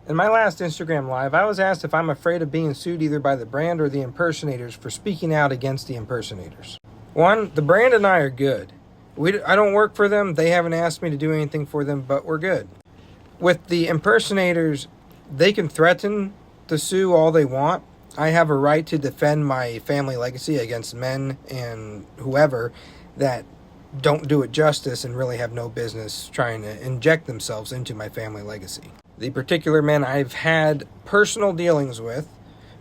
In my last Instagram Live, I was asked if I'm afraid of being sued either by the brand or the impersonators for speaking out against the impersonators. One, the brand and I are good. I don't work for them. They haven't asked me to do anything for them, but we're good. With the impersonators, they can threaten to sue all they want. I have a right to defend my family legacy against men and whoever that don't do it justice and really have no business trying to inject themselves into my family legacy. The particular men I've had personal dealings with,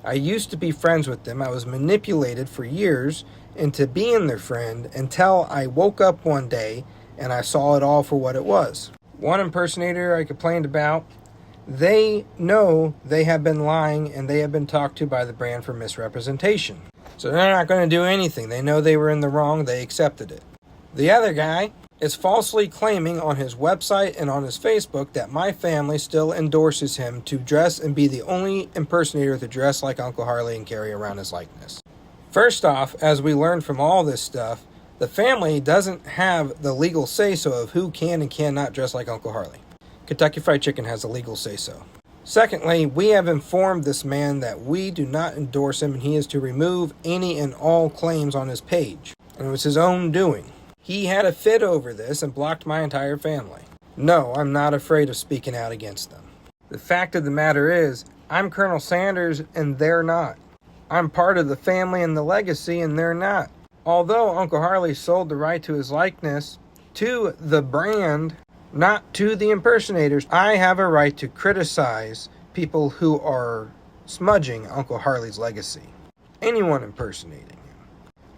I used to be friends with them. I was manipulated for years into being their friend until I woke up one day and I saw it all for what it was. One impersonator I complained about, they know they have been lying and they have been talked to by the brand for misrepresentation. So they're not going to do anything. They know they were in the wrong. They accepted it. The other guy is falsely claiming on his website and on his Facebook that my family still endorses him to dress and be the only impersonator to dress like Uncle Harley and carry around his likeness. First off, as we learned from all this stuff, the family doesn't have the legal say-so of who can and cannot dress like Uncle Harley. Kentucky Fried Chicken has a legal say-so. Secondly, we have informed this man that we do not endorse him and he is to remove any and all claims on his page. And it was his own doing. He had a fit over this and blocked my entire family. No, I'm not afraid of speaking out against them. The fact of the matter is, I'm Colonel Sanders and they're not. I'm part of the family and the legacy and they're not. Although Uncle Harley sold the right to his likeness to the brand, not to the impersonators, I have a right to criticize people who are smudging Uncle Harley's legacy. Anyone impersonating him.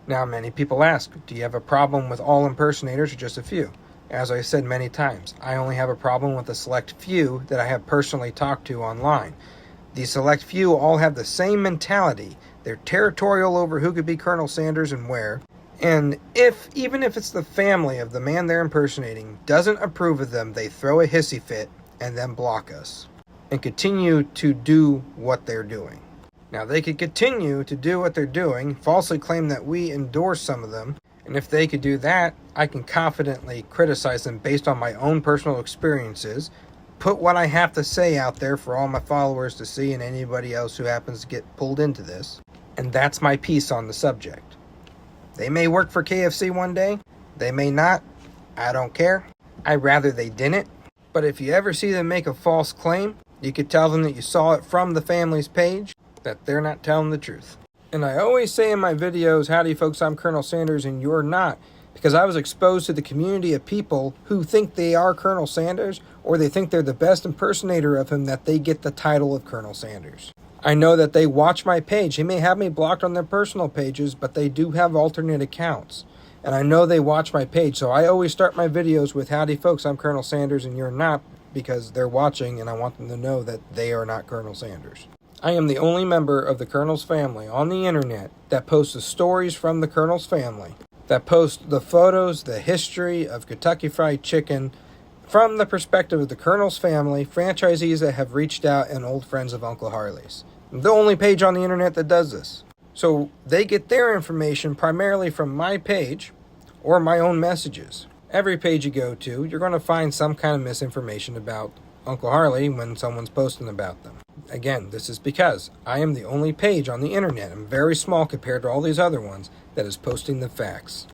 Now, many people ask, do you have a problem with all impersonators or just a few? As I said many times, I only have a problem with a select few that I have personally talked to online. The select few all have the same mentality. They're territorial over who could be Colonel Sanders and where. And even if it's the family of the man they're impersonating doesn't approve of them, they throw a hissy fit and then block us and continue to do what they're doing. Now, they could continue to do what they're doing, falsely claim that we endorse some of them, and if they could do that, I can confidently criticize them based on my own personal experiences, put what I have to say out there for all my followers to see and anybody else who happens to get pulled into this, and that's my piece on the subject. They may work for KFC one day, they may not, I don't care. I'd rather they didn't, but if you ever see them make a false claim, you could tell them that you saw it from the family's page, that they're not telling the truth. And I always say in my videos, howdy folks, I'm Colonel Sanders and you're not, because I was exposed to the community of people who think they are Colonel Sanders or they think they're the best impersonator of him that they get the title of Colonel Sanders. I know that they watch my page. They may have me blocked on their personal pages, but they do have alternate accounts. And I know they watch my page, so I always start my videos with howdy folks, I'm Colonel Sanders and you're not, because they're watching and I want them to know that they are not Colonel Sanders. I am the only member of the Colonel's family on the internet that posts the stories from the Colonel's family, that posts the photos, the history of Kentucky Fried Chicken from the perspective of the Colonel's family, franchisees that have reached out, and old friends of Uncle Harley's. I'm the only page on the internet that does this. So they get their information primarily from my page or my own messages. Every page you go to, you're going to find some kind of misinformation about Uncle Harley when someone's posting about them. Again, this is because I am the only page on the internet, I'm very small compared to all these other ones, that is posting the facts.